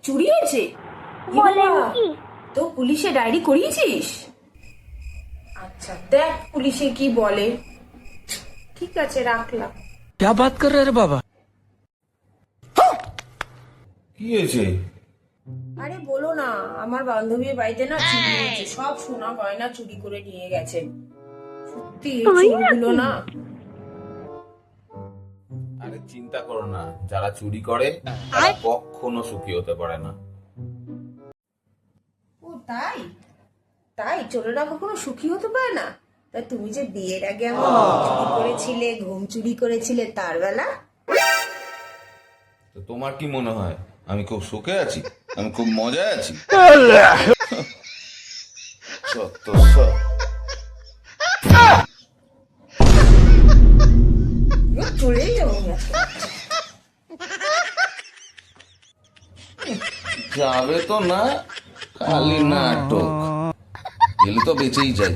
চুরি হয়েছে? বলেন কি? তো পুলিশে ডায়েরি করিয়েছিস? আচ্ছা দেখ পুলিশে কি বলে। ঠিক আছে রাখলাম। क्या बात कर रहे हैं रे बाबा? কি হয়েছে? আরে বলো না, আমার বান্ধবীর বাড়িতে না চুরি হয়েছে, সব সোনা গয়না চুরি করে নিয়ে গেছে। সত্যি এই তাই চোরগুলো নাকি? না। আরে চিন্তা করো না, যারা চুরি করে তারা কখনো সুখী হতে পারে না। ও তাই? তাই চোরেরা কখনো সুখী হতে পারে না? তা তুমি যে বিয়ের আগে আমার চুরি করেছিলে, ঘুম চুরি করেছিলে, তার বেলা? তো তোমার কি মনে হয় আমি খুব সুখে আছি? আমি খুব মজায় আছি? সত্য সব। চলেই যাবো না। যাবে তো না, খালি নাটক। গেলে তো বেঁচেই যাই।